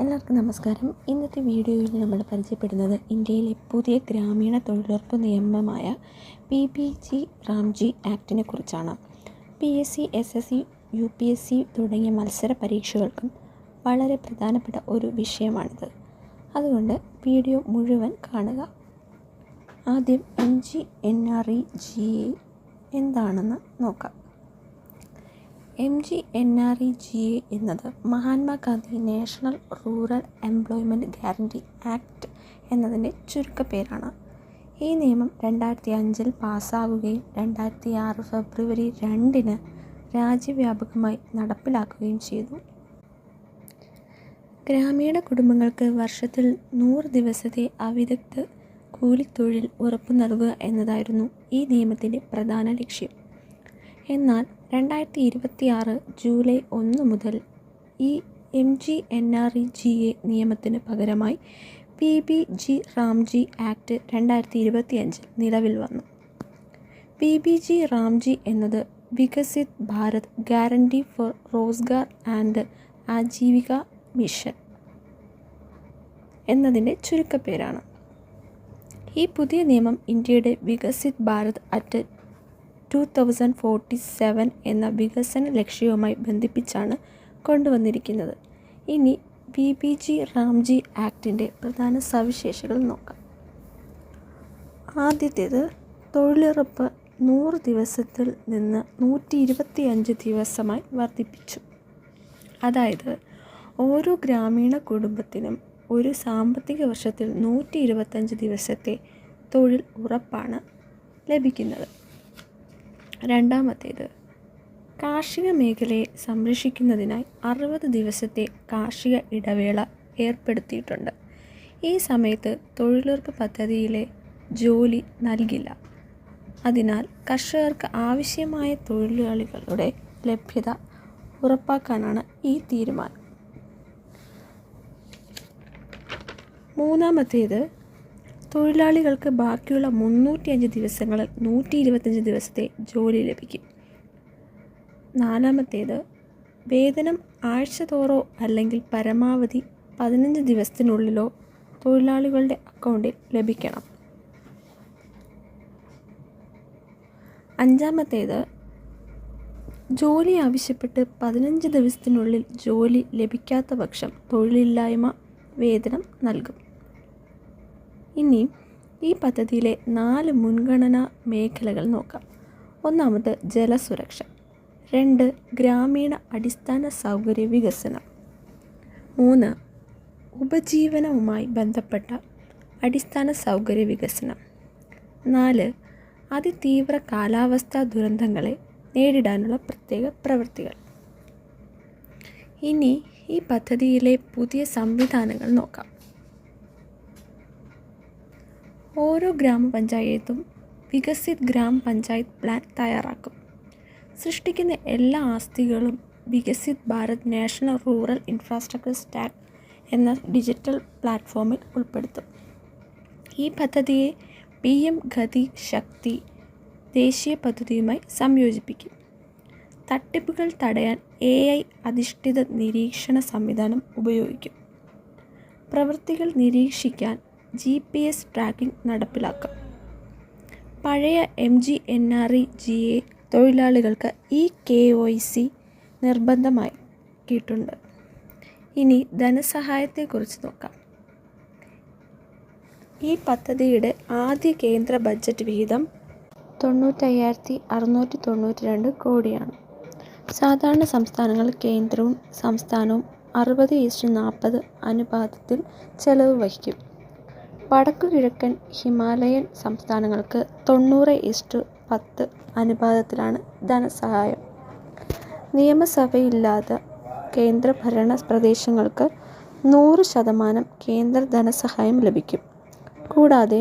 എല്ലാവർക്കും നമസ്കാരം. ഇന്നത്തെ വീഡിയോയിൽ നമ്മൾ പരിചയപ്പെടുന്നത് ഇന്ത്യയിലെ പുതിയ ഗ്രാമീണ തൊഴിലുറപ്പ് നിയമമായ PBG റാംജി ആക്ടിനെ കുറിച്ചാണ്. PSC, SSC, UPSC തുടങ്ങിയ മത്സര പരീക്ഷകൾക്കും വളരെ പ്രധാനപ്പെട്ട ഒരു വിഷയമാണിത്. അതുകൊണ്ട് വീഡിയോ മുഴുവൻ കാണുക. ആദ്യം MGNREGA എന്താണെന്ന് നോക്കാം. MGNREGA എന്നത് Mahatma Gandhi national rural employment guarantee act എന്നതിൻ്റെ ചുരുക്കപ്പേരാണ്. ഈ നിയമം 2005 പാസ്സാവുകയും 2006 ഫെബ്രുവരി 2 രാജ്യവ്യാപകമായി നടപ്പിലാക്കുകയും ചെയ്തു. ഗ്രാമീണ കുടുംബങ്ങൾക്ക് വർഷത്തിൽ 100 ദിവസത്തെ അവിദഗ്ധ കൂലിത്തൊഴിൽ ഉറപ്പു നൽകുക എന്നതായിരുന്നു ഈ നിയമത്തിൻ്റെ പ്രധാന ലക്ഷ്യം. എന്നാൽ 2026 ജൂലൈ 1 മുതൽ ഈ MGNREGA നിയമത്തിന് പകരമായി PBG റാംജി ആക്ട് 2025 നിലവിൽ വന്നു. PBG റാംജി എന്നത് Viksit Bharat guarantee four Rozgar and Aajeevika mission എന്നതിൻ്റെ ചുരുക്കപ്പേരാണ്. ഈ പുതിയ നിയമം ഇന്ത്യയുടെ വികസിത് ഭാരത് അറ്റ് 2047 എന്ന വികസന ലക്ഷ്യവുമായി ബന്ധിപ്പിച്ചാണ് കൊണ്ടുവന്നിരിക്കുന്നത്. ഇനി PBG റാംജി ആക്ടിൻ്റെ പ്രധാന സവിശേഷതകൾ നോക്കാം. ആദ്യത്തേത്, തൊഴിലുറപ്പ് 100 ദിവസത്തിൽ നിന്ന് 125 ദിവസമായി വർദ്ധിപ്പിച്ചു. അതായത് ഓരോ ഗ്രാമീണ കുടുംബത്തിനും ഒരു സാമ്പത്തിക വർഷത്തിൽ 125 ദിവസത്തെ തൊഴിൽ ഉറപ്പാണ് ലഭിക്കുന്നത്. രണ്ടാമത്തേത്, കാർഷിക മേഖലയെ സംരക്ഷിക്കുന്നതിനായി 60 ദിവസത്തെ കാർഷിക ഇടവേള ഏർപ്പെടുത്തിയിട്ടുണ്ട്. ഈ സമയത്ത് തൊഴിലുറപ്പ് പദ്ധതിയിലെ ജോലി നൽകില്ല. അതിനാൽ കർഷകർക്ക് ആവശ്യമായ തൊഴിലാളികളുടെ ലഭ്യത ഉറപ്പാക്കാനാണ് ഈ തീരുമാനം. മൂന്നാമത്തേത്, തൊഴിലാളികൾക്ക് ബാക്കിയുള്ള 305 ദിവസങ്ങളിൽ 125 ദിവസത്തെ ജോലി ലഭിക്കും. നാലാമത്തേത്, വേതനം ആഴ്ചതോറോ അല്ലെങ്കിൽ പരമാവധി 15 ദിവസത്തിനുള്ളിലോ തൊഴിലാളികളുടെ അക്കൗണ്ടിൽ ലഭിക്കണം. അഞ്ചാമത്തേത്, ജോലി ആവശ്യപ്പെട്ട് 15 ദിവസത്തിനുള്ളിൽ ജോലി ലഭിക്കാത്ത പക്ഷം തൊഴിലില്ലായ്മ വേതനം നൽകും. ഇനി ഈ പദ്ധതിയിലെ 4 മുൻഗണനാ മേഖലകൾ നോക്കാം. ഒന്നാമത് ജലസുരക്ഷ, 2 ഗ്രാമീണ അടിസ്ഥാന സൗകര്യ വികസനം, 3 ഉപജീവനവുമായി ബന്ധപ്പെട്ട അടിസ്ഥാന സൗകര്യ വികസനം, 4 അതിതീവ്ര കാലാവസ്ഥാ ദുരന്തങ്ങളെ നേരിടാനുള്ള പ്രത്യേക പ്രവൃത്തികൾ. ഇനി ഈ പദ്ധതിയിലെ പുതിയ സംവിധാനങ്ങൾ നോക്കാം. ഓരോ ഗ്രാമപഞ്ചായത്തും വികസിത് ഗ്രാം പഞ്ചായത്ത് പ്ലാൻ തയ്യാറാക്കും. സൃഷ്ടിക്കുന്ന എല്ലാ ആസ്തികളും Viksit Bharat national rural infrastructure stack എന്ന ഡിജിറ്റൽ പ്ലാറ്റ്ഫോമിൽ ഉൾപ്പെടുത്തും. ഈ പദ്ധതിയെ PM ഗതി ശക്തി ദേശീയ പദ്ധതിയുമായി സംയോജിപ്പിക്കും. തട്ടിപ്പുകൾ തടയാൻ AI അധിഷ്ഠിത നിരീക്ഷണ സംവിധാനം ഉപയോഗിക്കും. പ്രവൃത്തികൾ നിരീക്ഷിക്കാൻ GPS ട്രാക്കിംഗ് നടപ്പിലാക്കും. പഴയ MGNREGA തൊഴിലാളികൾക്ക് ഈ KYC നിർബന്ധമാക്കിയിട്ടുണ്ട്. ഇനി ധനസഹായത്തെക്കുറിച്ച് നോക്കാം. ഈ പദ്ധതിയുടെ ആദ്യ കേന്ദ്ര ബജറ്റ് വിഹിതം 95,692 കോടിയാണ്. സാധാരണ സംസ്ഥാനങ്ങൾ കേന്ദ്രവും സംസ്ഥാനവും 60:40 അനുപാതത്തിൽ ചെലവ് വഹിക്കും. വടക്കുകിഴക്കൻ ഹിമാലയൻ സംസ്ഥാനങ്ങൾക്ക് 90:10 അനുപാതത്തിലാണ് ധനസഹായം. നിയമസഭയില്ലാത്ത കേന്ദ്രഭരണ പ്രദേശങ്ങൾക്ക് 100% കേന്ദ്ര ധനസഹായം ലഭിക്കും. കൂടാതെ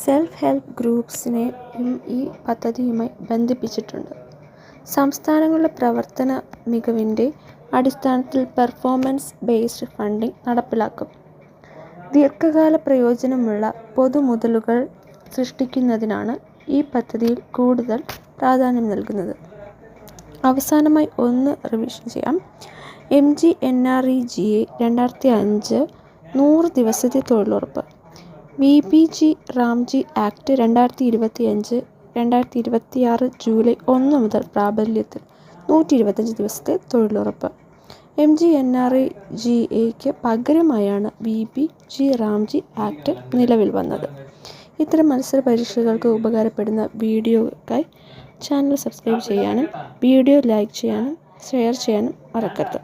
സെൽഫ് ഹെൽപ്പ് ഗ്രൂപ്പ്സിനെയും ഈ പദ്ധതിയുമായി ബന്ധിപ്പിച്ചിട്ടുണ്ട്. സംസ്ഥാനങ്ങളുടെ പ്രവർത്തന മികവിൻ്റെ അടിസ്ഥാനത്തിൽ പെർഫോമൻസ് ബേസ്ഡ് ഫണ്ടിംഗ് നടപ്പിലാക്കും. ദീർഘകാല പ്രയോജനമുള്ള പൊതുമുതലുകൾ സൃഷ്ടിക്കുന്നതിനാണ് ഈ പദ്ധതിയിൽ കൂടുതൽ പ്രാധാന്യം നൽകുന്നത്. അവസാനമായി ഒന്ന് റിവിഷൻ ചെയ്യാം. MGNREGA 2005 100 ദിവസത്തെ തൊഴിലുറപ്പ്. VBG റാംജി ആക്ട് 2025 2026 ജൂലൈ 1 മുതൽ പ്രാബല്യത്തിൽ 125 ദിവസത്തെ തൊഴിലുറപ്പ്. MGNREGAയ്ക്ക് പകരമായാണ് VBG റാംജി ആക്ട് നിലവിൽ വന്നത്. ഇത്തരം മത്സര പരീക്ഷകൾക്ക് ഉപകാരപ്പെടുന്ന വീഡിയോയ്ക്കായി ചാനൽ സബ്സ്ക്രൈബ് ചെയ്യാനും വീഡിയോ ലൈക്ക് ചെയ്യാനും ഷെയർ ചെയ്യാനും മറക്കരുത്.